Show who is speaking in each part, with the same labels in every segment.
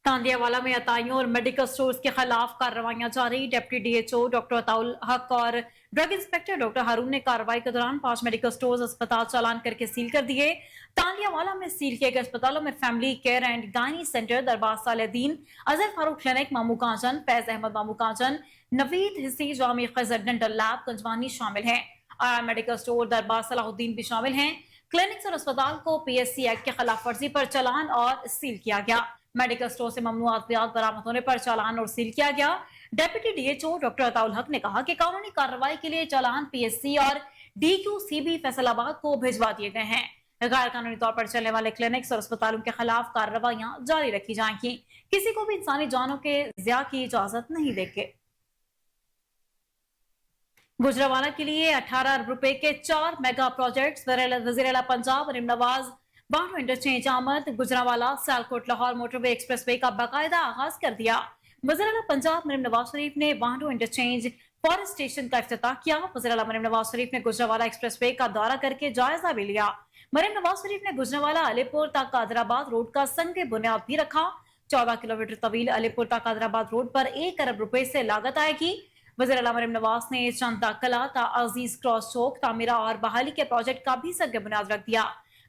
Speaker 1: تاندیا والا میں عطائیوں اور میڈیکل سٹورز کے خلاف کارروائیاں جاری۔ Deputy D H O doctor Ataul Haq اور ڈرگ انسپیکٹر ڈاکٹر ہارون نے کارروائی کے دوران 5 میڈیکل سٹورز اسپتال چالان کر کے سیل کر دیے۔ تاندیا والا میں سیل کیے گئے اسپتالوں میں فیملی کیئر اینڈ گائنی سینٹر، دربار صالحدین، اظہر فاروق کلینک، مامو کانچن، فیض احمد مامو کانچن، نوید حسی جامع خضر ڈینٹل لیب گنجوانی شامل ہیں۔ میڈیکل سٹور دربار صلاح الدین بھی شامل ہیں۔ کلینکس اور اسپتال کو پی ایس سی ایکٹ کے خلاف ورزی پر چالان اور سیل کیا گیا۔ میڈیکل سٹور سے ممنوع ادویات برآمد ہونے پر چالان اور سیل کیا گیا۔ Deputy D H O doctor Ataul Haq نے کہا کہ قانونی کارروائی کے لیے چالان پی ایس سی اور ڈی کیو سی بی فیصل آباد کو بھجوا دیے گئے ہیں۔ غیر قانونی طور پر چلنے والے کلینکس اور اسپتالوں کے خلاف کارروائیاں جاری رکھی جائیں گی۔ کسی کو بھی انسانی جانوں کے ضیاع کی اجازت نہیں دے گی۔ گجرانوالہ کے لیے 18 ارب روپے کے 4 میگا پروجیکٹس۔ وزیر اعلیٰ پنجاب مریم نواز بانڈو انٹرچینج آمد۔ گجرانوالہ سیالکوٹ لاہور موٹر وے ایکسپریس وے کا باقاعدہ آغاز کر دیا۔ وزیر اعلیٰ پنجاب مریم نواز شریف نے بانڈو انٹرچینج فارسٹ اسٹیشن کا افتتاح کیا۔ وزیر اعلیٰ مریم نواز شریف نے گجرانوالہ ایکسپریس وے کا دورہ کر کے جائزہ بھی لیا۔ مریم نواز شریف نے گجرانوالہ علی پور تا قادر آباد روڈ کا سنگ بنیاد بھی رکھا۔ 14 کلومیٹر طویل علی پور تا قادر آباد روڈ پر 1 ارب روپے سے لاگت آئے گی۔ وزیر اعلیٰ مریم نواز نے چندا کلا تا عزیز کراس چوک تعمیرہ اور بحالی کے پروجیکٹ کا بھی سنگ بنیاد رکھ دیا۔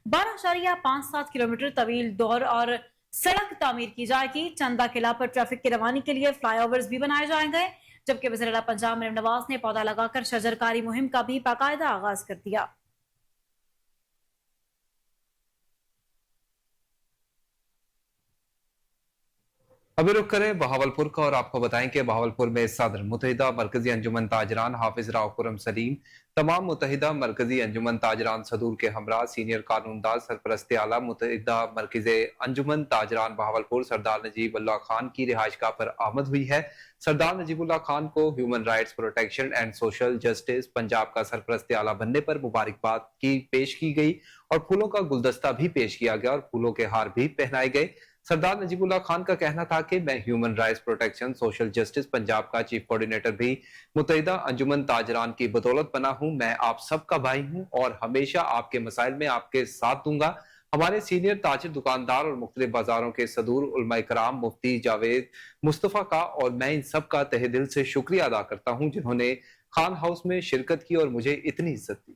Speaker 1: 12.57 کلومیٹر طویل دور اور سڑک تعمیر کی جائے گی۔ چندا قلعہ پر ٹریفک کی روانی کے لیے فلائی اوورز بھی بنائے جائیں گے، جبکہ وزیر اعلیٰ پنجاب مریم نواز نے پودا لگا کر شجرکاری مہم کا بھی باقاعدہ آغاز کر دیا۔
Speaker 2: ابھی رخ کریں بہاولپور کا اور آپ کو بتائیں کہ بہاولپور میں صدر متحدہ مرکزی انجمن تاجران حافظ راؤ خرم سلیم تمام متحدہ مرکزی انجمن تاجران صدور کے ہمراہ سینئر قانون داز سرپرست اعلیٰ متحدہ مرکزی انجمن تاجران بہاولپور سردار نجیب اللہ خان کی رہائش گاہ پر آمد ہوئی ہے۔ سردار نجیب اللہ خان کو human rights protection and social justice Punjab کا سرپرست اعلیٰ بننے پر مبارکباد کی پیش کی گئی اور پھولوں کا گلدستہ بھی پیش کیا گیا اور پھولوں کے ہار بھی پہنائے گئے۔ سردار نجیب اللہ خان کا کہنا تھا کہ میں human rights protection social justice Punjab کا چیف کوارڈینیٹر بھی متحدہ انجمن تاجران کی بدولت بنا ہوں۔ میں آپ سب کا بھائی ہوں اور ہمیشہ آپ کے مسائل میں آپ کے ساتھ دوں گا۔ ہمارے سینئر تاجر دکاندار اور مختلف بازاروں کے صدور علماء کرام مفتی جاوید مصطفیٰ کا اور میں ان سب کا تہ دل سے شکریہ ادا کرتا ہوں جنہوں نے خان ہاؤس میں شرکت کی اور مجھے اتنی عزت دی۔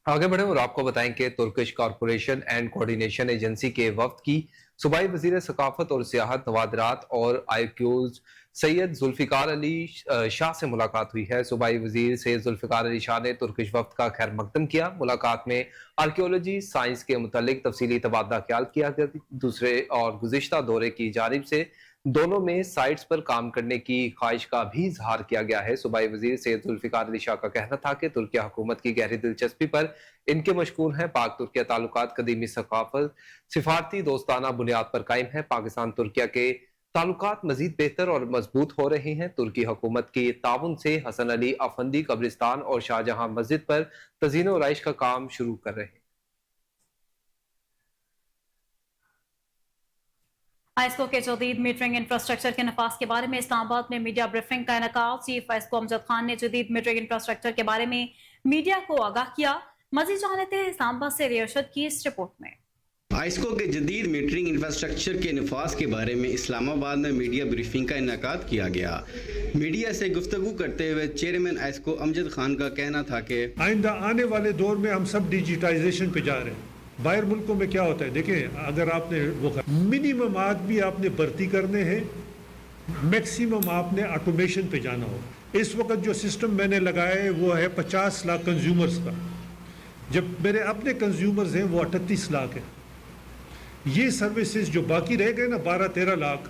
Speaker 2: آگے بڑھیں اور آپ کو بتائیں کہ Turkish corporation and coordination agency کے وفد کی صوبائی وزیر ثقافت اور سیاحت نوادرات اور آئیکیوز سید ذوالفقار علی شاہ سے ملاقات ہوئی ہے۔ صوبائی وزیر سید ذوالفقار علی شاہ نے ترکش وفد کا خیر مقدم کیا۔ ملاقات میں آرکیولوجی سائنس کے متعلق تفصیلی تبادلہ خیال کیا گیا۔ دوسرے اور گزشتہ دورے کی جانب سے دونوں میں سائٹس پر کام کرنے کی خواہش کا بھی اظہار کیا گیا ہے۔ صوبائی وزیر سید ذوالفقار علی شاہ کا کہنا تھا کہ ترکیہ حکومت کی گہری دلچسپی پر ان کے مشکور ہیں۔ پاک ترکیہ تعلقات قدیمی ثقافت سفارتی دوستانہ بنیاد پر قائم ہیں۔ پاکستان ترکیہ کے تعلقات مزید بہتر اور مضبوط ہو رہے ہیں۔ ترکی حکومت کی تعاون سے حسن علی افندی قبرستان اور شاہجہاں مسجد پر تزئین و آرائش کا کام شروع کر رہے ہیں۔
Speaker 1: آئسکو کے جدید میٹرنگ انفراسٹرکچر کے نفاذ کے بارے میں اسلام آباد میں میڈیا بریفنگ کا انعقاد۔ چیف آئسکو امجد خان نے جدید میٹرنگ انفراسٹرکچر کے بارے میں میڈیا کو آگاہ کیا۔ مزید جانتے ہیں اسلام آباد سے ریاشت کی اس رپورٹ میں۔
Speaker 3: آئسکو کے جدید میٹرنگ انفراسٹرکچر کے نفاذ کے بارے میں اسلام آباد میں میڈیا بریفنگ کا انعقاد کیا گیا۔ میڈیا سے گفتگو کرتے ہوئے چیئرمین آئسکو امجد خان کا کہنا تھا کہ
Speaker 4: آئندہ آنے والے دور میں ہم سب ڈیجیٹائزیشن پہ جا رہے ہیں۔ باہر ملکوں میں کیا ہوتا ہے، دیکھیں اگر آپ نے وہ منیمم آدمی آپ نے بھرتی کرنے ہیں، میکسیمم آپ نے آٹومیشن پہ جانا ہو۔ اس وقت جو سسٹم میں نے لگایا ہے وہ ہے 50 لاکھ کنزیومرز کا، جب میرے اپنے کنزیومرز ہیں وہ 38 لاکھ ہیں۔ یہ سروسز جو باقی رہ گئے نا 12-13 لاکھ،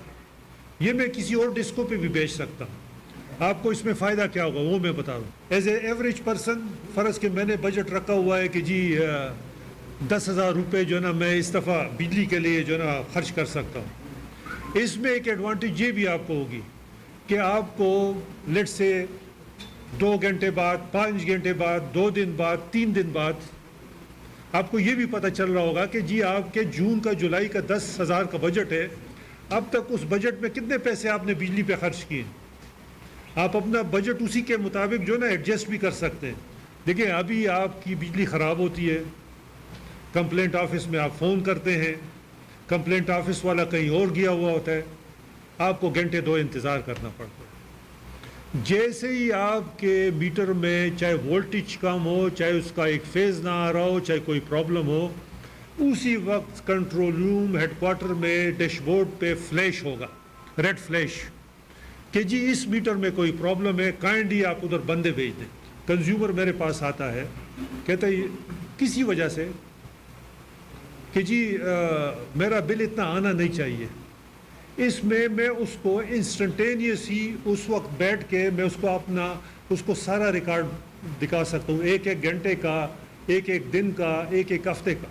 Speaker 4: یہ میں کسی اور ڈسکو پہ بھی بیچ سکتا ہوں۔ آپ کو اس میں فائدہ کیا ہوگا وہ میں بتا رہا ہوں۔ ایز اے ایوریج پرسن فرض کہ میں نے بجٹ رکھا ہوا ہے کہ جی 10,000 روپے جو ہے نا میں اس دفعہ بجلی کے لیے جو ہے نا خرچ کر سکتا ہوں۔ اس میں ایک ایڈوانٹیج یہ بھی آپ کو ہوگی کہ آپ کو لیٹ سے 2 گھنٹے بعد، 5 گھنٹے بعد، 2 دن بعد، 3 دن بعد آپ کو یہ بھی پتہ چل رہا ہوگا کہ جی آپ کے جون کا جولائی کا 10,000 کا بجٹ ہے، اب تک اس بجٹ میں کتنے پیسے آپ نے بجلی پہ خرچ کیے۔ آپ اپنا بجٹ اسی کے مطابق جو نا ایڈجسٹ بھی کر سکتے ہیں۔ دیکھیں ابھی آپ کی بجلی خراب ہوتی ہے، کمپلینٹ آفس میں آپ فون کرتے ہیں، कंप्लेंट ऑफिस वाला कहीं और गया हुआ होता है, आपको घंटे 2 इंतज़ार करना पड़ता है। जैसे ही आपके मीटर में चाहे वोल्टेज कम हो, चाहे उसका एक फेज़ ना आ रहा हो, चाहे कोई प्रॉब्लम हो, उसी वक्त कंट्रोल रूम हेडक्वार्टर में डैशबोर्ड पे फ्लैश होगा, रेड फ्लैश, कि जी इस मीटर में कोई प्रॉब्लम है, काइंडली आप उधर बंदे भेज दें। कंज्यूमर मेरे पास आता है, कहता है किसी वजह से कि जी मेरा बिल इतना आना नहीं चाहिए, इसमें मैं उसको इंस्टेंटेनियस ही उस वक्त बैठ के मैं उसको सारा रिकॉर्ड दिखा सकता हूँ, एक एक घंटे का, एक एक दिन का, एक एक हफ्ते का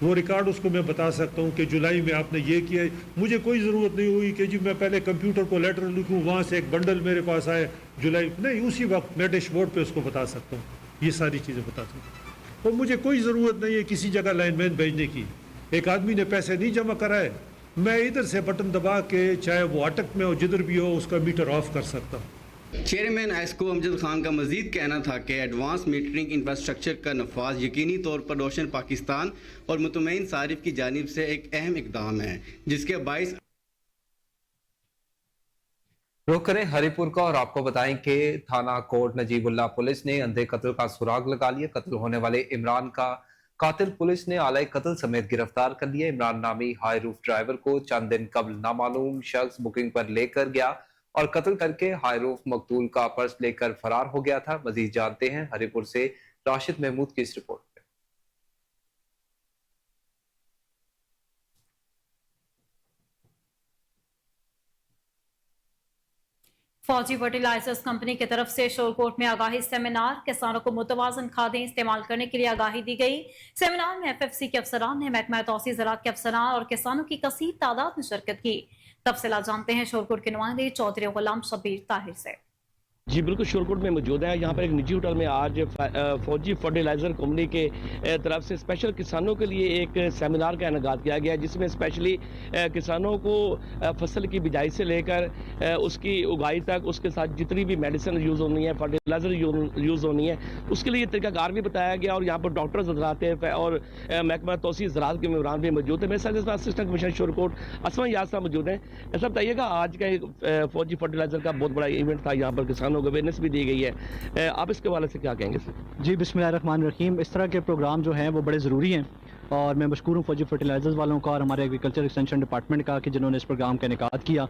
Speaker 4: वो रिकॉर्ड उसको मैं बता सकता हूँ कि जुलाई में आपने ये किया। मुझे कोई ज़रूरत नहीं हुई कि जी मैं पहले कंप्यूटर को लेटर लिखूँ, वहाँ से एक बंडल मेरे पास आए जुलाई, नहीं, उसी वक्त मैं डैशबोर्ड पे उसको बता सकता हूँ, ये सारी चीज़ें बता सकता हूँ। और मुझे कोई ज़रूरत नहीं है किसी जगह लाइनमैन भेजने की। एक आदमी ने पैसे नहीं जमा कराए, मैं इधर से बटन दबा के चाहे वो अटक में हो जिधर भी हो उसका मीटर ऑफ कर सकता हूँ।
Speaker 3: चेयरमैन एस्को अमजद खान का मजीद कहना था कि एडवांस मीटरिंग इंफ्रास्ट्रक्चर का नफाज यकीनी तौर पर रोशन पाकिस्तान और मुतमईन सारिफ की जानिब से एक अहम इकदाम है, जिसके बाइस
Speaker 2: रुख करें हरिपुर का और आपको बताएं कि थाना कोट नजीबुल्लाह पुलिस ने अंधे कत्ल का सुराग लगा लिया। कत्ल होने वाले इमरान का कातिल पुलिस ने आलय कत्ल समेत गिरफ्तार कर लिया। इमरान नामी हाई रूफ ड्राइवर को चंद दिन कबल नामालूम शख्स बुकिंग पर लेकर गया और कत्ल करके हाई रूफ मकतूल का पर्स लेकर फरार हो गया था। मजीद जानते हैं हरिपुर से राशिद महमूद की इस रिपोर्ट।
Speaker 1: फौजी फर्टिलाइजर्स कंपनी की तरफ से शोरकोट में आगाही सेमिनार, किसानों को मुतवाजन खादें इस्तेमाल करने के लिए आगाही दी गई। सेमिनार में FFC के अफसरान ने, महकमा तौसीफ ज़राअत के अफसरान और किसानों की कसीर तादाद में शिरकत की। तफसीलात जानते हैं शोरकोट के नुमाइंदे चौधरी गुलाम शबीर ताहिर से।
Speaker 5: जी बिल्कुल, शोरकोट में मौजूद है। यहाँ पर एक निजी होटल में आज फौजी फर्टिलाइज़र कंपनी के तरफ से स्पेशल किसानों के लिए एक सेमिनार का इनेकाद किया गया, जिसमें स्पेशली किसानों को फसल की बिजाई से लेकर उसकी उगाई तक, उसके साथ जितनी भी मेडिसिन यूज़ होनी है, फर्टिलाइज़र यूज़ होनी है, उसके लिए तरीकाकार भी बताया गया। और यहाँ पर डॉक्टर्स हज़रात हैं और महकमा तौसीफ ज़राअत के मेम्बरान भी मौजूद है। मेरे साथ असिस्टेंट कमिश्नर शोरकोट असमा याद साहब मौजूद हैं। ऐसा बताइएगा, आज का एक फौजी फर्टिलाइज़र का बहुत बड़ा इवेंट था, यहाँ पर किसानों को अवेयरनेस भी दी गई है, आप इसके हवाले से क्या कहेंगे सर?
Speaker 6: जी बिस्मिल्लाहिर्रहमानिर्रहीम। इस तरह के प्रोग्राम जो हैं वो बड़े ज़रूरी हैं और मैं मशकूर हूँ फौजी फर्टिलाइज़र्स वालों का और हमारे एग्रीकल्चर एक्सटेंशन डिपार्टमेंट का कि जिन्होंने इस प्रोग्राम का इनेकाद किया।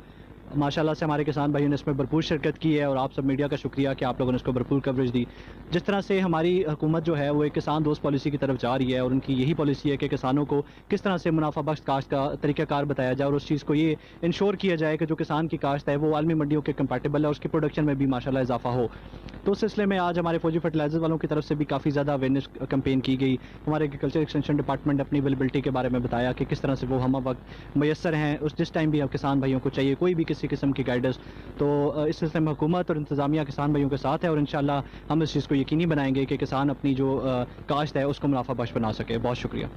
Speaker 6: माशाल्लाह से हमारे किसान भाइयों ने इसमें भरपूर शिरकत की है और आप सब मीडिया का शुक्रिया कि आप लोगों ने इसको भरपूर कवरेज दी। जिस तरह से हमारी हुकूमत जो है वो एक किसान दोस्त पॉलिसी की तरफ जा रही है और उनकी यही पॉलिसी है कि किसानों को किस तरह से मुनाफा बख्श काश्त का तरीक़ाकार बताया जाए और उस चीज़ को ये इंश्योर किया जाए कि जो किसान की काश्त है वो आलमी मंडियों के कंपैटिबल है, उसकी प्रोडक्शन में भी माशाल्लाह इजाफा हो। तो उस सिलसिले में आज हमारे फौजी फर्टिलाइजर वालों की तरफ से भी काफ़ी ज़्यादा अवेयरनेस कैंपेन की गई। हमारे एग्रीकल्चर एक्सटेंशन डिपार्टमेंट अपनी अवेलेबिलिटी के बारे में बताया कि किस तरह से वो हम वक्त मैसर हैं उस जिस टाइम भी अब किसान भाइयों को चाहिए कोई भी किसी किस्म की गाइडेंस। तो इस सिलसिले में हुकूमत और इंतज़ामिया किसान भाइयों के साथ है और इंशाल्लाह हम इस चीज़ को यकीनी बनाएंगे कि किसान अपनी जो काश्त है उसको मुनाफा बख्श बना सके। बहुत शुक्रिया।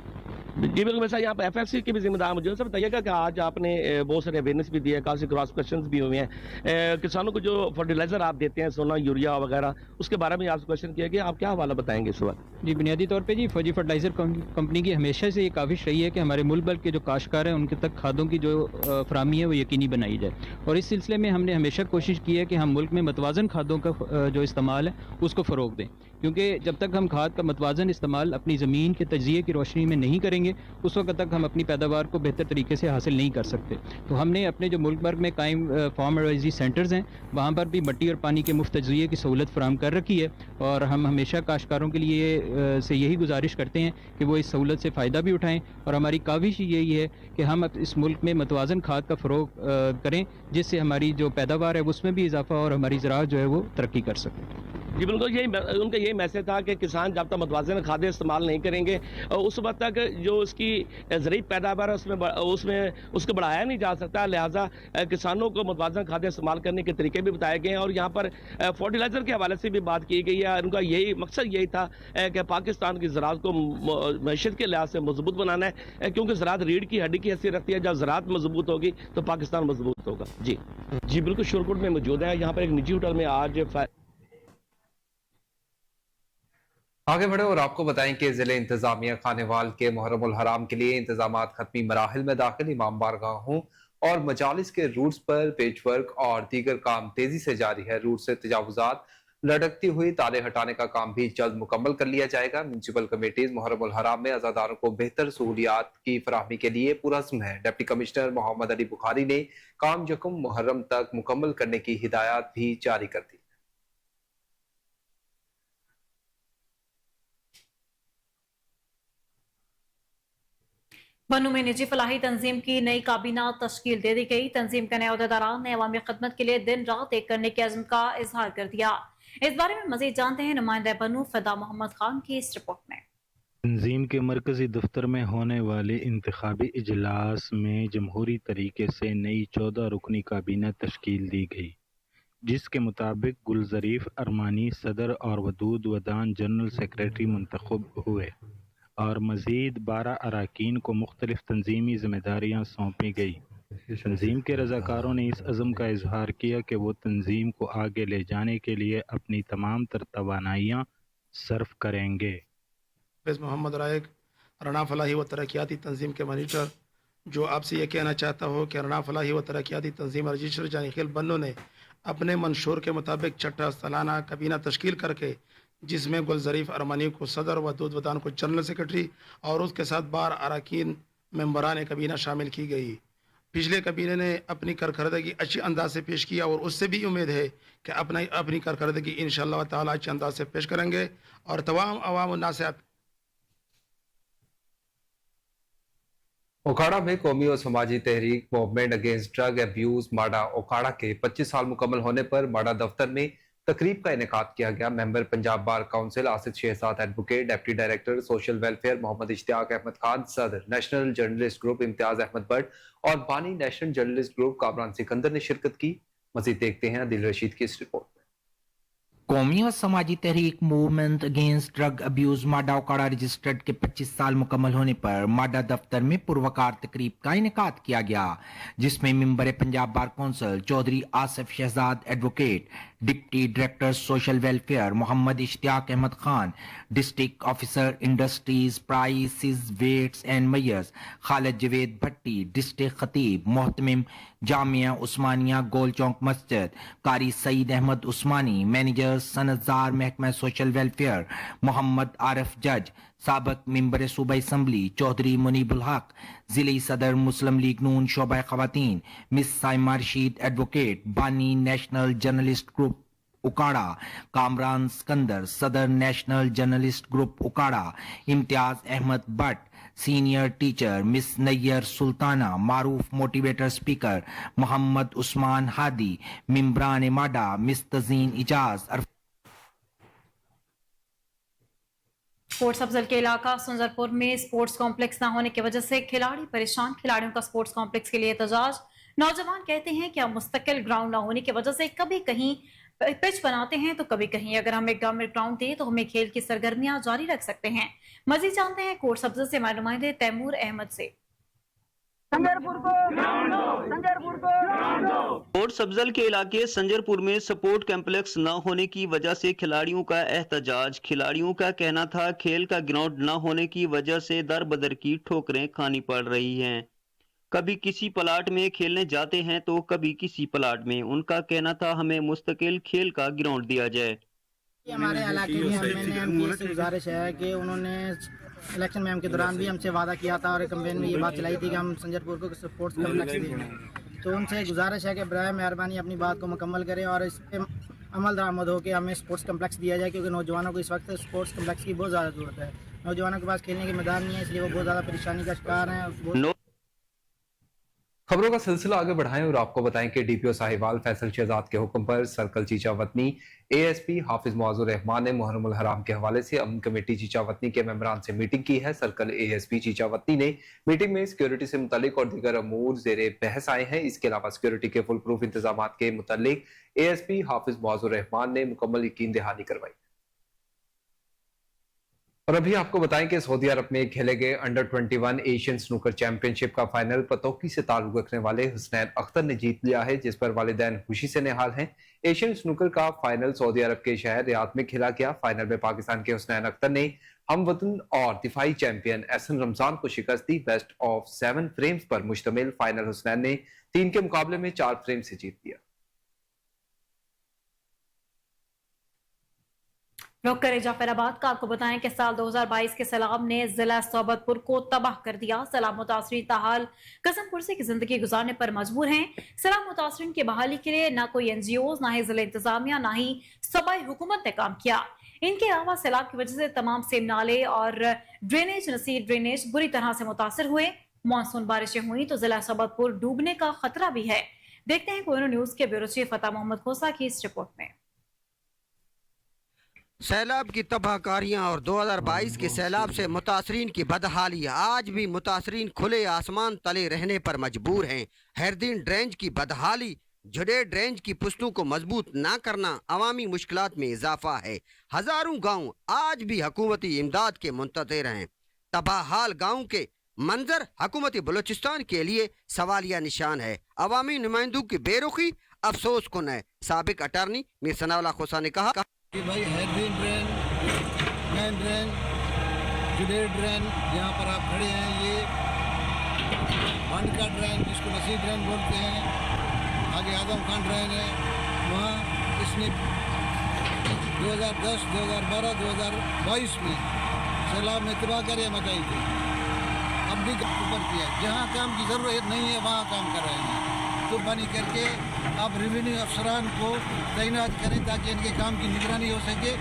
Speaker 5: जी बिल्कुल, वैसे यहाँ पर FFC के भी जिम्मेदार मौजूद है। बताइएगा कि आज आपने बहुत सारे अवेयरनेस भी दिए, काफ़ी क्रॉस क्वेश्चंस भी हुए हैं। किसानों को जो फर्टिलाइजर आप देते हैं, सोना, यूरिया वगैरह, उसके बारे में आपसे क्वेश्चन किया गया, आप क्या हवाला बताएंगे इस वक्त?
Speaker 7: जी बुनियादी तौर पे जी फौजी फर्टिलाइज़र कंपनी की हमेशा से ये काविश रही है कि हमारे मुल्क भर के जो काश्तकार हैं उनके तक खादों की जो फराहमी है वो यकीनी बनाई जाए और इस सिलसिले में हमने हमेशा कोशिश की है कि हम मुल्क में मतवाजन खादों का जो इस्तेमाल है उसको फ़रोग दें, क्योंकि जब तक हम खाद का मतवाजन इस्तेमाल अपनी ज़मीन के तजिए की रोशनी में नहीं करेंगे उस वक्त तक हम अपनी पैदावार को बेहतर तरीके से हासिल नहीं कर सकते। तो हमने अपने जो मुल्क भर में कायम फार्म एडवाइजरी सेंटर्स हैं वहाँ पर भी मट्टी और पानी के मुफ्त तजिए की सहूलत फराहम कर रखी है और हम हमेशा काश्तकारों के लिए से यही गुजारिश करते हैं कि वो इस सहूलत से फ़ायदा भी उठाएँ और हमारी काविश यही है कि हम इस मुल्क में मतवाजन खाद का फ़रोग करें जिससे हमारी जो पैदावार है उसमें भी इजाफा और हमारी ज़राअत जो है वो तरक्की कर सके।
Speaker 5: जी बिल्कुल, यही उनका यही मैसेज था कि किसान जब तक मतवाज़न खादें इस्तेमाल नहीं करेंगे उस वक्त तक जो उसकी ज़रूरी पैदावार है उसमें उसको बढ़ाया नहीं जा सकता। लिहाजा किसानों को मतवाज़न खादें इस्तेमाल करने के तरीके भी बताए गए हैं और यहाँ पर फर्टिलाइज़र के हवाले से भी बात की गई है। उनका यही मकसद यही था कि पाकिस्तान की ज़राअत को मैशत के लिहाज से मजबूत बनाना है, क्योंकि ज़राअत रीढ़ की हड्डी की हैसियत रखती है। जब ज़राअत मजबूत होगी तो पाकिस्तान मजबूत होगा। जी बिल्कुल, शोरकोट में मौजूद है। यहाँ पर एक निजी होटल में आज
Speaker 2: आगे बढ़े और आपको बताएं कि जिले इंतजामिया खानेवाल के मुहर्रम उल हराम के लिए इंतजामात खत्मी मराहिल में दाखिल, इमाम बारगाहों और मजालिस के रूट्स पर पेचवर्क और दीगर काम तेजी से जारी है। रूट से तजावुजात, लटकती हुई ताले हटाने का काम भी जल्द मुकम्मल कर लिया जाएगा। म्यूनसिपल कमेटीज मुहर्रम उल हराम में अज़ादारों को बेहतर सहूलियात की फराहमी के लिए पुरअज़्म है। डिप्टी कमिश्नर मोहम्मद अली बुखारी ने काम यकम मुहर्रम तक मुकम्मल करने की हिदायत भी जारी कर दी।
Speaker 1: बन्नू में निजी फलाही तंजीम की नई काबीना तश्कील दे दी गई। तंजीम के नए अहदेदारान ने अवामी खदमत के लिए दिन रात एक करने के अज़्म का इजहार कर दिया। इस बारे में मजीद जानते हैं नुमाइंदा बन्नू फिदा मोहम्मद खान की इस रिपोर्ट में।
Speaker 8: तंजीम के मरकजी दफ्तर में होने वाले इंतखाबी इजलास में जमहूरी तरीके से नई 14 रुकनी काबीना तश्कील दी गई, जिसके मुताबिक गुलजरीफ अरमानी सदर और वदूद वदान जनरल सेक्रेटरी मुंतखब हुए और मज़ीद 12 अरकान को मुख्तलिफ तंजीमी जिम्मेदारियाँ सौंपी गई। तंजीम के रज़ाकारों ने इस अज़म का इजहार किया कि वो तंजीम को आगे ले जाने के लिए अपनी तमाम तर तवानाइयाँ सर्फ करेंगे।
Speaker 9: मोहम्मद रायक, राना फलाही व तरक्याती तंजीम के मॉनिटर, जो आपसे ये कहना चाहता हो कि राना फलाही व तरक्याती तंजीम रजिस्टर जानिखिल बन्नू ने अपने मंशूर के मुताबिक छठा सालाना काबीना तश्कील करके, जिसमें गुलजरीफ अरमानी को सदर व दूध वदान को जनरल सेक्रेटरी और उसके साथ 12 अरकान मेंबरान काबीना शामिल की गई। पिछले काबीने ने अपनी कारकर्दगी अच्छी अंदाज से पेश किया और उससे भी उम्मीद है कि अपनी कारकर्दगी इंशाअल्लाह ताला अच्छे अंदाज से पेश करेंगे और तमाम अवाम नासियात।
Speaker 2: ओकाड़ा में कौमी और समाजी तहरीक मूवमेंट अगेंस्ट ड्रग एब्यूज माडा ओकाड़ा के 25 साल मुकम्मल होने पर माडा दफ्तर में तकरीब का इनेकाद किया गया। Member Punjab bar council Asif Shahzad advocate, deputy director social welfare Mohammad Ishtiaq Ahmed Khan, सदर national journalist group Imtiaz Ahmed Bhatt और बानी national journalist group Kamran Sikandar ने शिरकत की। मजीद देखते हैं दिल रशीद की इस रिपोर्ट में।
Speaker 10: कौमी और समाजी तहरीक मूवमेंट अगेंस्ट ड्रग अब्यूज माडा ओकाड़ा रजिस्टर्ड के 25 साल मुकम्मल होने पर माडा दफ्तर में पुरवकार तकरीब का इनेकाद किया गया, जिसमें member Punjab bar council Chaudhry Asif Shahzad advocate, deputy director social welfare Mohammad Ishtiaq Ahmed Khan, district officer industries prices weights and measures Khalid Javed Bhatti, district खतीब मोहतमिम जामिया उस्मानिया गोल चौक मस्जिद कारी सईद अहमद उस्मानी, मैनेजर सनतजार महकमा सोशल वेलफेयर मोहम्मद आरिफ जज, साबक मेंबर सूबाई असम्बली चौधरी मुनीबुल हक, जिले सदर मुस्लिम लीग नून शोबा खवातीन मिस साइमा रशीद एडवोकेट, बानी national journalist group Okara Kamran Sikandar, सदर national journalist group Okara Imtiaz Ahmed Bhatt, senior teacher miss Nayyar Sultana, मारूफ मोटिवेटर स्पीकर मोहम्मद उस्मान हादी, मिम्बरान माडा मिस तजीन इजाज।
Speaker 1: स्पोर्ट्स अफजल के इलाका सुंदरपुर में स्पोर्ट्स कॉम्प्लेक्स न होने की वजह से खिलाड़ी परेशान, खिलाड़ियों का स्पोर्ट्स कॉम्प्लेक्स के लिए एहतजाज। नौजवान कहते हैं कि हम मुस्तकिल ग्राउंड न होने की वजह से कभी कहीं पिच बनाते हैं तो कभी कहीं अगर हमें गवर्नमेंट ग्राउंड दे तो हमें खेल की सरगर्मियां जारी रख सकते हैं। मजीद जानते हैं कोर्ट अफजल से हमारे नुमाइंदे तैमूर अहमद से।
Speaker 11: कोर्ट सब्जल के इलाके संजरपुर में स्पोर्ट कॉम्प्लेक्स न होने की वजह से खिलाड़ियों का एहतजाज। खिलाड़ियों का कहना था खेल का ग्राउंड न होने की वजह से दर बदर की ठोकरें खानी पड़ रही हैं। कभी किसी प्लाट में खेलने जाते हैं तो कभी किसी प्लाट में। उनका कहना था हमें मुस्तकिल खेल का ग्राउंड दिया जाए।
Speaker 12: हमारे इलाके में मैंने एमपी से गुजारिश है कि उन्होंने इलेक्शन में के दौरान भी हमसे वादा किया था और कैंपेन में ये बात चलाई थी कि हम संजरपुर को स्पोर्ट्स कॉम्प्लेक्स देंगे, तो उनसे गुजारिश है कि बराए मेहरबानी अपनी बात को मुकम्मल करें और इस पर अमल दरामद हो कि हमें स्पोर्ट्स कॉम्प्लेक्स दिया जाए, क्योंकि नौजवानों को इस वक्त स्पोर्ट्स कॉम्प्लेक्स की बहुत ज़्यादा ज़रूरत है। नौजवानों के पास खेलने के मैदान नहीं है, इसलिए वो बहुत ज़्यादा परेशानी का शिकार हैं।
Speaker 2: खबरों का सिलसिला आगे बढ़ाएं और आपको बताएं कि डीपीओ साहिवाल फैसल शहजाद के हुक्म पर सर्कल चीचावतनी एएसपी हाफिज मौजूर रहमान ने मुहर्रम उल हराम के हवाले से अमन कमेटी चीचावतनी के मेंबरान से मीटिंग की है। सर्कल एएसपी चीचावतनी ने मीटिंग में सिक्योरिटी से मुतालिक और दीगर अमूर जेरे बहस आए हैं। इसके अलावा सिक्योरिटी के फुल प्रूफ इंतजाम के मुतालिक एएसपी हाफिज मौजूर रहमान ने मुकम्मल यकीन दहानी करवाई। और अभी आपको बताएं कि सऊदी अरब में खेले गए अंडर 21 एशियन स्नूकर चैंपियनशिप का फाइनल पतौकी से ताल्लुक रखने वाले हुसनैन अख्तर ने जीत लिया है, जिस पर वालिदैन खुशी से निहाल हैं। एशियन स्नूकर का फाइनल सऊदी अरब के शहर रियाद में खेला गया। फाइनल में पाकिस्तान के हुसनैन अख्तर ने हमवतन और दिफाई चैंपियन एहसन रमजान को शिकस्त दी। बेस्ट ऑफ 7 फ्रेम्स पर मुश्तमिल फाइनल हुसनैन ने 3 के मुकाबले में 4 फ्रेम से जीत लिया।
Speaker 1: रुक करें जाफराबाद का। आपको बताएं कि साल 2022 के सैलाब ने जिला सोबतपुर को तबाह कर दिया। सैलाब मुतासरीन ताहाल कसमपुर से की जिंदगी गुजारने पर मजबूर हैं। सैलाब मुतासरीन की बहाली के लिए न कोई NGOs, ना ही जिला इंतजामिया, ना ही सूबाई हुकूमत ने काम किया। इनके अलावा सैलाब की वजह से तमाम सेम नाले और ड्रेनेज, नसीर ड्रेनेज बुरी तरह से मुतासर हुए। मानसून बारिशें हुई तो जिला सोबतपुर डूबने का खतरा भी है। देखते हैं कोहिनूर न्यूज के ब्यूरो चीफ फतेह मोहम्मद खोसा की इस रिपोर्ट में।
Speaker 13: सैलाब की तबाहकारियां और 2022 के सैलाब से मुतासरीन की बदहाली। आज भी मुतासरीन खुले आसमान तले रहने पर मजबूर हैं। हैरदीन ड्रेंज की बदहाली, जुडेर ड्रेंज की पुश्तों को मजबूत ना करना अवामी मुश्किलात में इजाफा है। हजारों गांव आज भी हुकूमती इमदाद के मुंतज़िर हैं। तबाहाल गांव के मंजर हुकूमती बलूचिस्तान के लिए सवालिया निशान है। अवामी नुमाइंदों की बेरुखी अफसोस कुन है। साबिक अटारनी मीर सनाउल्लाह खोसा ने कहा
Speaker 14: कि भाई हैरदीन ड्रेन, मैन ड्रेन, जुडेर ड्रेन, यहाँ पर आप खड़े हैं, ये बंड का ड्रेन जिसको नसीर ड्रेन बोलते हैं, आगे आदम खान ड्रेन है, वहाँ इसने 2010, 2012, 2022 में सैलाब में तबाहकारियाँ मचाई थी। अब भी ऊपर किया, जहाँ काम की ज़रूरत नहीं है वहाँ काम कर रहे हैं। तो बनी करके आप रेवेन्यू अफसरान को तैनात करें ताकि इनके काम की निगरानी हो सके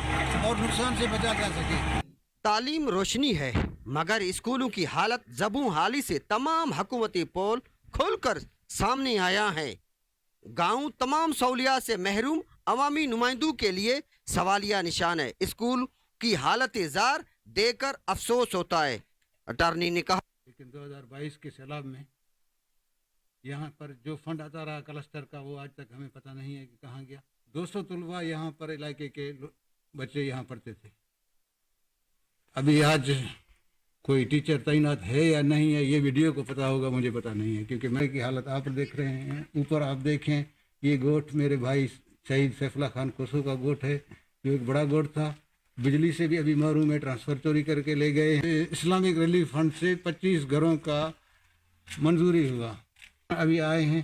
Speaker 14: और नुकसान से बचा जा सके।
Speaker 13: तालीम रोशनी है मगर स्कूलों की हालत ज़बूं हाली से तमाम हुकूमती पोल खुलकर सामने आया है। गांव तमाम सहूलियात से महरूम अवामी नुमाइंदों के लिए सवालिया निशान है। स्कूल की हालत ज़ार देकर अफसोस होता है। अटारनी ने कहा
Speaker 14: लेकिन 2022 के सैलाब में यहाँ पर जो फंड आता रहा क्लस्टर का, वो आज तक हमें पता नहीं है कि कहाँ गया। 200 तलबा यहाँ पर इलाके के बच्चे यहाँ पढ़ते थे। अभी आज कोई टीचर तैनात है या नहीं है, ये वीडियो को पता होगा, मुझे पता नहीं है, क्योंकि मैं की हालत आप देख रहे हैं। ऊपर आप देखें, ये गोट मेरे भाई शहीद सैफुल्लाह खान कोसो का गोट है, जो एक बड़ा गोट था। बिजली से भी अभी महरूम में ट्रांसफ़र चोरी करके ले गए हैं। इस्लामिक रिलीफ फंड से 25 घरों का मंजूरी हुआ, अभी आए हैं।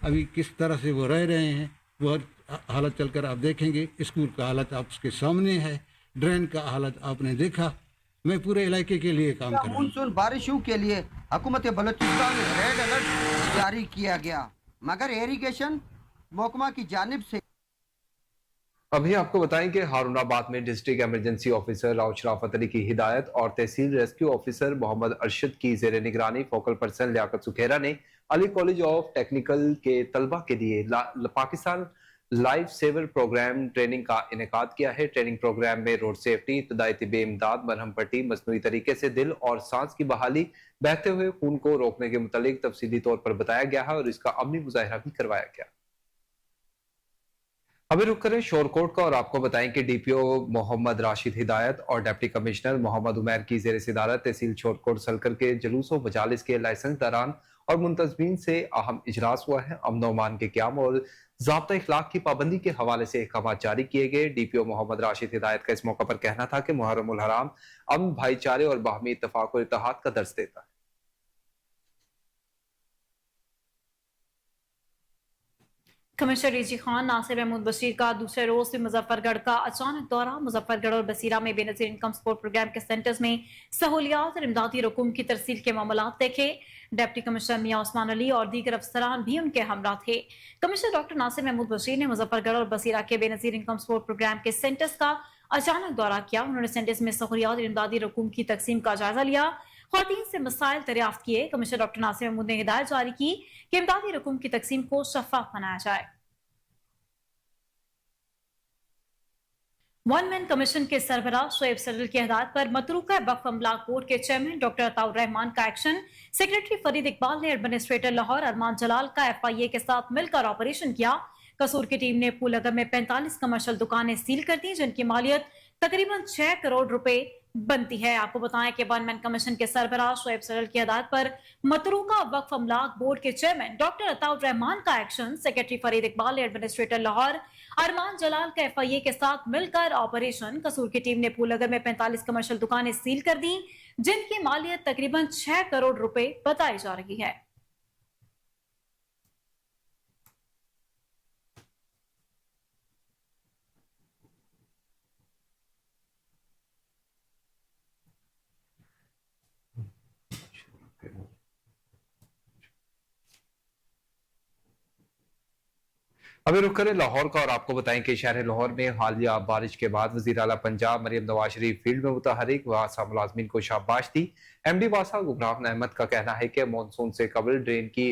Speaker 14: अभी किस तरह से वो रह रहे हैं वो हालत चलकर आप देखेंगे। स्कूल का हालत आपके सामने है, ड्रेन का हालत आपने देखा। मैं पूरे इलाके के लिए काम कर रहा हूँ।
Speaker 13: मानसून बारिशों के लिए हुकूमत बलूचिस्तान में रेड अलर्ट जारी किया गया, मगर इरिगेशन महकमा की जानिब से।
Speaker 2: अभी आपको बताएं कि हारूनाबाद में डिस्ट्रिक्ट इमरजेंसी ऑफिसर राव शराफत अली की हिदायत और तहसील रेस्क्यू ऑफिसर मोहम्मद अरशद की जेर निगरानी फोकल पर्सन लियाकत सुखेरा ने अली कॉलेज ऑफ टेक्निकल के तलबा के लिए Pakistan life saver programme training का इनेकाद किया है। ट्रेनिंग प्रोग्राम में रोड सेफ्टी, इब्तदाई तिब्बी इमदाद, मरहम पट्टी, मसनूई तरीके से दिल और सांस की बहाली, बहते हुए खून को रोकने के मुतालिक तफसीली तौर पर बताया गया है और इसका अमली मुजाहिरा भी करवाया गया। अभी रुक करें शोरकोट का और आपको बताएं कि DPO मोहम्मद राशिद हिदायत और डिप्टी कमिश्नर मोहम्मद उमैर की जेर सदारत तहसील शोरकोट सलकर के जुलूस व मजालिस के लाइसेंस दौरान और मुंतजमीन से अहम इजलास हुआ है। अमन व अमान के क़याम और ज़ाब्ता इखलाक की पाबंदी के हवाले से अहकाम जारी किए गए। DPO मोहम्मद राशिद हिदायत का इस मौका पर कहना था कि मुहर्रम उल हराम अमन, भाईचारे और बाहमी इत्तफाक और इत्तेहाद का दर्स देता है।
Speaker 1: कमिश्नर रिजी खान नासिर महमूद बशीर का दूसरे रोज भी मुजफ्फरगढ़ का अचानक दौरा। मुजफ्फरगढ़ और बसीरा में बेनजीर इनकम सपोर्ट प्रोग्राम के सेंटर्स में सहूलियात और इमदादी रकूम की तरसील के मामलात देखे। डिप्टी कमिश्नर मियां उस्मान अली और दीगर अफसरान भी उनके हमरा थे। कमिश्नर डॉक्टर नासिर महमूद बशीर ने मुजफ्फरगढ़ और बसीरा के बेनजीर इनकम सपोर्ट प्रोग्राम के सेंटर्स का अचानक दौरा किया। उन्होंने सेंटर्स में सहूलियात और इमदादी रकूम की तकसीम का जायजा लिया, ख्वातीन से मसाइल दरियाफ्त किए। कमिश्नर डॉक्टर नासिर महमूद ने हिदायत जारी की कि इमदादी रकूम की तकसीम को शफाफ बनाया जाए। वन मैन कमीशन के सरबराह शोएब सदल की हिदायत पर मतरूका वक्फ अमलाक बोर्ड के चेयरमैन डॉक्टर अताउर रहमान का एक्शन। सेक्रेटरी फरीद इकबाल ने एडमिनिस्ट्रेटर लाहौर अरमान जलाल का FIA के साथ मिलकर ऑपरेशन किया। कसूर की टीम ने पूलगर में 45 कमर्शियल दुकानें सील कर दी, जिनकी मालियत तकरीबन 6 करोड़ रुपए बनती है। आपको बताएं कि वनमैन कमीशन के सरबराह शोएब सरल की हदायत पर मतरूका वक्फ अमलाक बोर्ड के चेयरमैन डॉक्टर अताउर रहमान का एक्शन, सेक्रेटरी फरीद इकबाल ने एडमिनिस्ट्रेटर लाहौर अरमान जलाल का FIA के साथ मिलकर ऑपरेशन कसूर की टीम ने फूलनगर में 45 कमर्शियल दुकानें सील कर दी, जिनकी मालियत तकरीबन 6 करोड़ रुपए बताई जा रही है।
Speaker 2: अभी रुक करें लाहौर का और आपको बताएं कि शहर लाहौर में हालिया बारिश के बाद वज़ीर आला पंजाब मरियम नवाज शरीफ फील्ड में मुतहरिक वासा मुलाजमीन को शाबाश दी। MD वासा गुमरान अहमद का कहना है कि मानसून से कबल ड्रेन की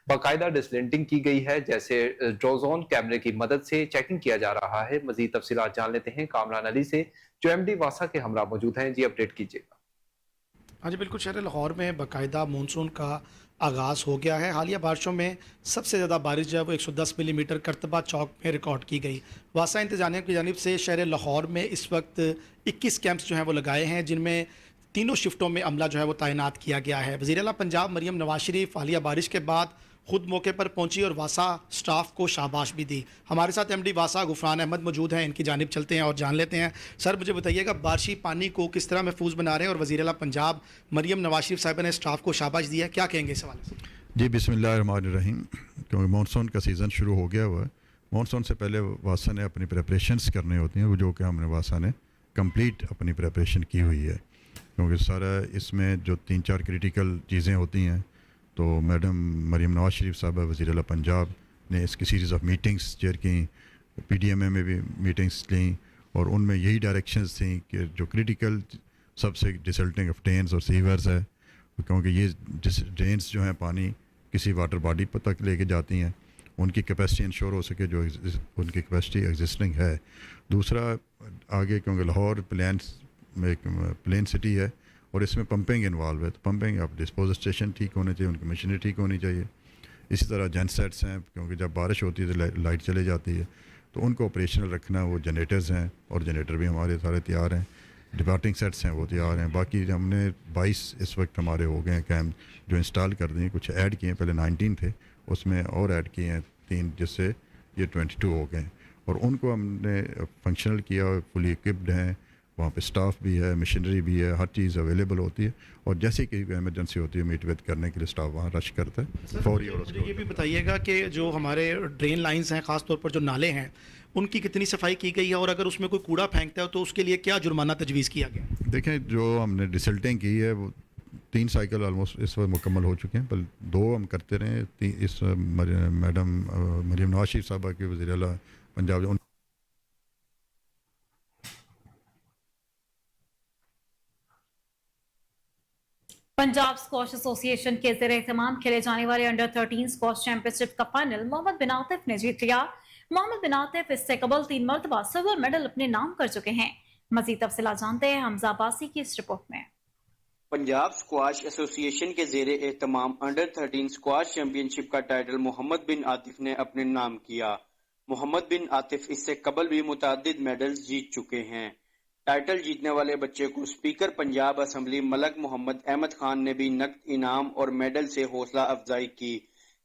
Speaker 2: बाकायदा डिसलेंटिंग की गई है, जैसे ड्रोन कैमरे की मदद से चेकिंग किया जा रहा है। मजीद तफसीलात जान लेते हैं कामरान अली से जो MD वासा के हमरा मौजूद हैं। जी अपडेट कीजिएगा।
Speaker 9: हाँ जी बिल्कुल, शहर लाहौर में बाकायदा मानसून का आगाज़ हो गया है। हालिया बारिशों में सबसे ज़्यादा बारिश जो है वो 110 मिलीमीटर करतबा चौक में रिकॉर्ड की गई। वासा इंतजामिया की जानिब से शहर लाहौर में इस वक्त 21 कैंप्स जो हैं वो लगाए हैं, जिनमें तीनों शिफ्टों में अमला जो है वो तैनात किया गया है। वज़ीर आला पंजाब मरियम नवाज शरीफ हालिया बारिश के बाद खुद मौके पर पहुंची और वासा स्टाफ को शाबाश भी दी। हमारे साथ MD वासा गुफरान अहमद मौजूद हैं, इनकी जानिब चलते हैं और जान लेते हैं। सर मुझे बताइएगा, बारिशी पानी को किस तरह महफूज बना रहे हैं और वज़ीर आला पंजाब मरियम नवाज शरीफ साहिबा ने स्टाफ को शाबाश दिया, क्या कहेंगे इस हवाले से?
Speaker 15: जी बिस्मिल्लाहिर्रहमानिर्रहीम, क्योंकि मानसून का सीज़न शुरू हो गया हुआ है। मानसून से पहले वासा ने अपनी प्रेपरेशंस करनी होती हैं, वो जो कि हमने वासा ने कंप्लीट अपनी प्रेपरेशन की हुई है, क्योंकि सारा इसमें जो 3-4 क्रिटिकल चीज़ें होती हैं तो मैडम मरियम नवाज शरीफ साहबा वज़ीर आला पंजाब ने इसकी सीरीज़ ऑफ मीटिंग्स चेयर की, PDMA में भी मीटिंग्स ली और उनमें यही डायरेक्शंस थी कि जो क्रिटिकल सबसे डिसल्टिंग ऑफ ड्रेन्स और सीवर्स है, क्योंकि ये ड्रेन्स जो हैं पानी किसी वाटर बॉडी पर तक लेके जाती हैं, उनकी कैपेसिटी इंश्योर हो सके जो उनकी कैपेसिटी एग्जिस्टिंग है। दूसरा आगे क्योंकि लाहौर प्लेन सिटी है और इसमें पंपिंग इन्वॉल्व है, तो पंपिंग अब डिस्पोजल स्टेशन ठीक होने चाहिए, उनकी मशीनरी ठीक होनी चाहिए। इसी तरह जनसेट्स हैं, क्योंकि जब बारिश होती है तो लाइट चले जाती है, तो उनको ऑपरेशनल रखना, वो जनरेटर्स हैं और जनरेटर भी हमारे सारे तैयार हैं। डिपार्टिंग सेट्स हैं वो तैयार हैं। बाकी हमने 22 इस वक्त हमारे हो गए हैं कैम्प जो इंस्टॉल कर दिए, कुछ ऐड किए हैं, पहले 19 थे उसमें और ऐड किए हैं 3, जिससे ये 22 हो गए और उनको हमने फंक्शनल किया, फुली इक्विप्ड हैं, वहाँ पे स्टाफ भी है, मशीनरी भी है, हर चीज़ अवेलेबल होती है और जैसे कि एमरजेंसी होती है मीट विद करने के लिए स्टाफ वहाँ रश करता है फौरी। और
Speaker 9: मुझे ये भी बताइएगा कि जो हमारे ड्रेन लाइंस हैं, ख़ास तौर पर जो नाले हैं, उनकी कितनी सफाई की गई है और अगर उसमें कोई कूड़ा फेंकता है तो उसके लिए क्या जुर्माना तजवीज़ किया गया?
Speaker 15: देखें, जो हमने डिसल्टिंग की है वो 3 साइकिल ऑलमोस्ट इस वक्त मुकम्मल हो चुके हैं, पर 2 हम करते रहे। इस मैडम मरियम नवाज शरीफ साहबा के वज़ीर आला पंजाब
Speaker 1: पंजाब स्क्वॉश एसोसिएशन के ज़ेर एहतमाम खेले जाने वाले अंडर 13 स्क्वॉश चैंपियनशिप का फाइनल मोहम्मद बिन आतिफ ने जीत लिया। मोहम्मद बिन आतिफ इससे कबल 3 मरतबा सिल्वर मेडल अपने नाम कर चुके हैं। मजीद तफसीलात जानते हैं हमजा अब्बासी की इस रिपोर्ट में।
Speaker 16: पंजाब स्क्वाश एसोसिएशन के ज़ेर एहतमाम अंडर 13 स्क्वाश चैंपियनशिप का टाइटल मोहम्मद बिन आतिफ ने अपने नाम किया। मोहम्मद बिन आतिफ इससे कबल भी मुतअद्दिद मेडल्स जीत चुके हैं। टाइटल जीतने वाले बच्चे को स्पीकर पंजाब असम्बली मलक मोहम्मद अहमद खान ने भी नकद इनाम और मेडल से हौसला अफजाई की।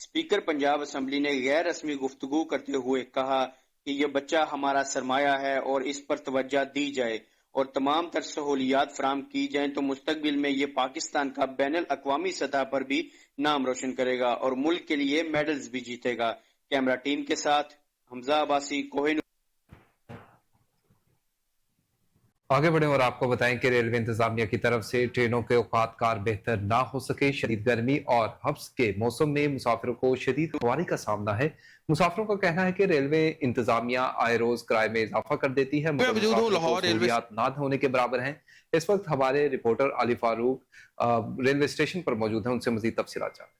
Speaker 16: स्पीकर पंजाब असम्बली ने गैर रस्मी गुफ्तगू करते हुए कहा कि यह बच्चा हमारा सरमाया है और इस पर तवज्जो दी जाए और तमाम तर सहूलियात फराम की जाएं तो मुस्तकबिल में ये पाकिस्तान का बैनुल अक़वामी सतह पर भी नाम रोशन करेगा और मुल्क के लिए मेडल्स भी जीतेगा। कैमरा टीम के साथ हमजा अब्बासी, कोहिनूर।
Speaker 2: आगे बढ़े और आपको बताएं कि रेलवे इंतजामिया की तरफ से ट्रेनों के औकात कार बेहतर ना हो सके। शदीद गर्मी और हब्स के मौसम में मुसाफिरों को शदीद खुमारी का सामना है। मुसाफिरों का कहना है कि रेलवे इंतजामिया आए रोज किराए में इजाफा कर देती है, मगर सहूलियात ना होने के बराबर हैं। इस वक्त हमारे reporter Ali Farooq railway station पर मौजूद हैं, उनसे मजीद तफसीलात जानते हैं।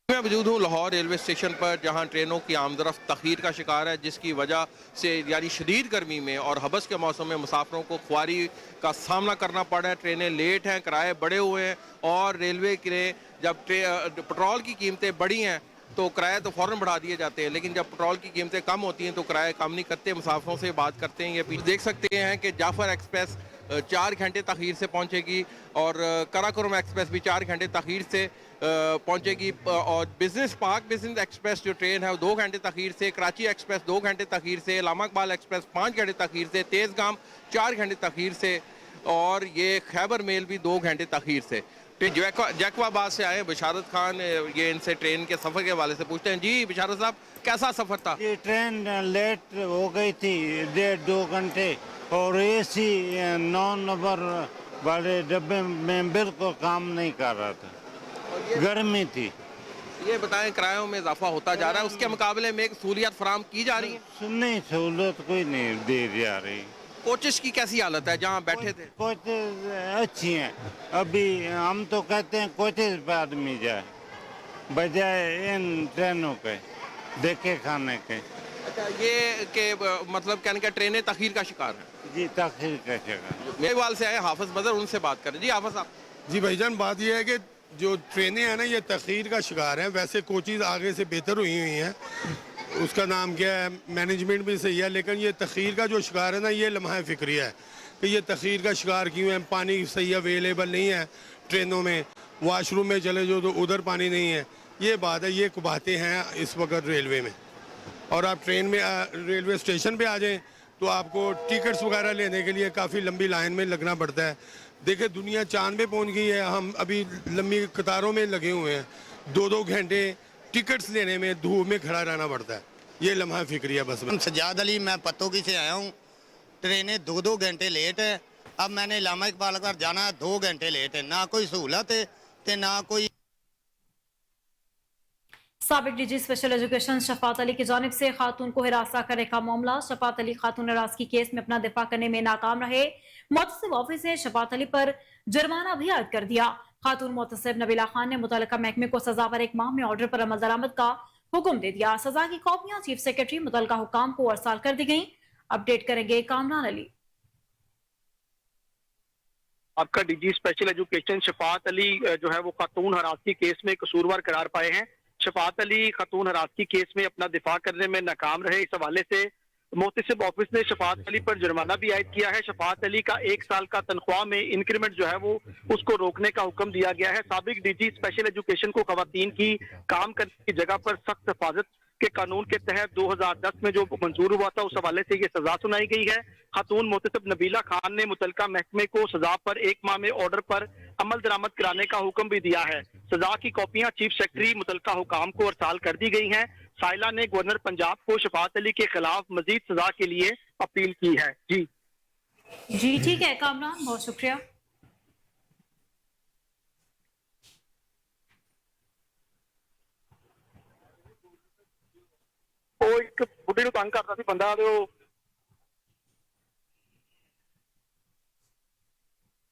Speaker 17: मैं मौजूद हूँ लाहौर रेलवे स्टेशन पर, जहाँ ट्रेनों की आमदरफ्त तख़ीर का शिकार है, जिसकी वजह से यानी शदीद गर्मी में और हबस के मौसम में मुसाफिरों को खुआरी का सामना करना पड़ रहा है। ट्रेनें लेट हैं, किराए बढ़े हुए हैं और रेलवे के जब पेट्रोल की कीमतें बढ़ी हैं तो किराए तो फ़ौरन बढ़ा दिए जाते हैं, लेकिन जब पेट्रोल की कीमतें कम होती हैं तो किराए कम नहीं करते। मुसाफिरों से बात करते हैं, ये देख सकते हैं कि जाफर एक्सप्रेस 4 घंटे तखीर से पहुंचेगी और कराकोरम एक्सप्रेस भी 4 घंटे तखीर से पहुंचेगी और बिजनेस पार्क बिजनेस एक्सप्रेस जो ट्रेन है वो 2 घंटे तखीर से, कराची एक्सप्रेस 2 घंटे तखीर से, इलामा इकबाल एक्सप्रेस 5 घंटे तखीर से, तेज़गाम 4 घंटे तखीर से और ये खैबर मेल भी 2 घंटे तखीर से। जैकवाबाद से आए बिशारत खान, ये इनसे ट्रेन के सफ़र के हवाले से पूछते हैं। जी बिशारत साहब, कैसा सफ़र था?
Speaker 18: ये ट्रेन लेट हो गई थी 1.5-2 घंटे और एसी 9 नंबर वाले डब्बे में बिल्कुल काम नहीं कर रहा था, गर्मी थी।
Speaker 17: ये बताएं, किरायों में इजाफा होता जा रहा है, उसके मुकाबले में एक सहूलियत फराम की जा रही है?
Speaker 18: नहीं, सहूलत कोई नहीं दी जा रही।
Speaker 17: कोचेस की कैसी हालत है जहाँ बैठे थे?
Speaker 18: कोचेस अच्छी हैं। अभी हम तो कहते हैं कोचेस पे आदमी जाए बजाय इन ट्रेनों के देखे खाने के।
Speaker 17: अच्छा, ये के मतलब कहने का ट्रेनें तखीर का शिकार है?
Speaker 18: जी, तखीर का शिकार।
Speaker 17: मेवाल से आए हाफिज बदर, उनसे बात करें। जी हाफिज साहब।
Speaker 19: जी भाईजान, बात यह है कि जो ट्रेनें हैं ना ये तखीर का शिकार हैं। वैसे कोचेज आगे से बेहतर हुई हैं, उसका नाम क्या है, मैनेजमेंट भी सही है, लेकिन ये तखीर का जो शिकार है ना ये लम्हा फिक्री है कि ये तखीर का शिकार क्यों है। पानी सही अवेलेबल नहीं है ट्रेनों में, वॉशरूम में चले जाओ तो उधर पानी नहीं है। ये बात है, ये बातें हैं इस वक्त रेलवे में। और आप ट्रेन में रेलवे स्टेशन पे आ जाएं तो आपको टिकट्स वगैरह लेने के लिए काफ़ी लंबी लाइन में लगना पड़ता है। देखिए दुनिया चांद पे पहुंच गई है, हम अभी लंबी कतारों में लगे हुए हैं। 2-2 घंटे टिकट्स लेने में धूप में खड़ा रहना पड़ता है। ये लम्हा फिक्री है बस।
Speaker 20: सजाद अली, मैं पत्तोगी से आया हूँ। ट्रेनें 2-2 घंटे लेट है। अब मैंने इलामा इकबाल पर जाना है, 2 घंटे लेट है। ना कोई सहूलत है तो ना कोई।
Speaker 1: साबिक DG special education Shafat Ali की जानिब से खातून को हिरासा करने का मामला। शफात अली खातून हरासगी केस में अपना दिफा करने में नाकाम रहे। मुतसिब ऑफिस ने शफात अली पर जुर्माना भी आयद कर दिया। खातून मुतसिब नबीला खान ने मुतल्लिका महकमे को सजा पर 1 माह में ऑर्डर पर अमल दरामद का हुक्म दे दिया। सजा की कॉपियां चीफ सेक्रेटरी मुतल्लिका हुकाम को अरसाल कर दी गई। अपडेट करेंगे कामरान अली।
Speaker 21: आपका DG special education Shafat Ali जो है वो खातून हरासगी केस में कसूरवार करार पाए हैं। शफात अली खातून हरासगी केस में अपना दिफा करने में नाकाम रहे। इस हवाले से मुहतसिब ऑफिस ने शफात अली पर जुर्माना भी आयद किया है। शफात अली का 1 साल का तनख्वाह में इंक्रीमेंट जो है वो उसको रोकने का हुक्म दिया गया है। साबिक डीजी स्पेशल एजुकेशन को खवातीन की काम करने की जगह पर सख्त हिफाजत के कानून के तहत 2010 में जो मंजूर हुआ था उस हवाले से ये सजा सुनाई गई है। खातून मुहतसिब नबीला खान ने मुतल्लिका महकमे को सजा पर 1 माह में ऑर्डर पर अमल दरामद कराने का हुक्म भी दिया है। सजा की कॉपियां चीफ सेक्रेटरी मुतल्लिका हुकाम को अरसाल कर दी गई हैं। साइला ने गवर्नर पंजाब को शफात अली के खिलाफ मजीद सजा के लिए अपील की है। जी
Speaker 1: ठीक है कामरान, बहुत शुक्रिया।
Speaker 21: ਉਹ ਇੱਕ ਬੁੱਢੇ ਨੂੰ ਤੰਗ ਕਰਦਾ ਸੀ ਬੰਦਾ ਤੇ ਉਹ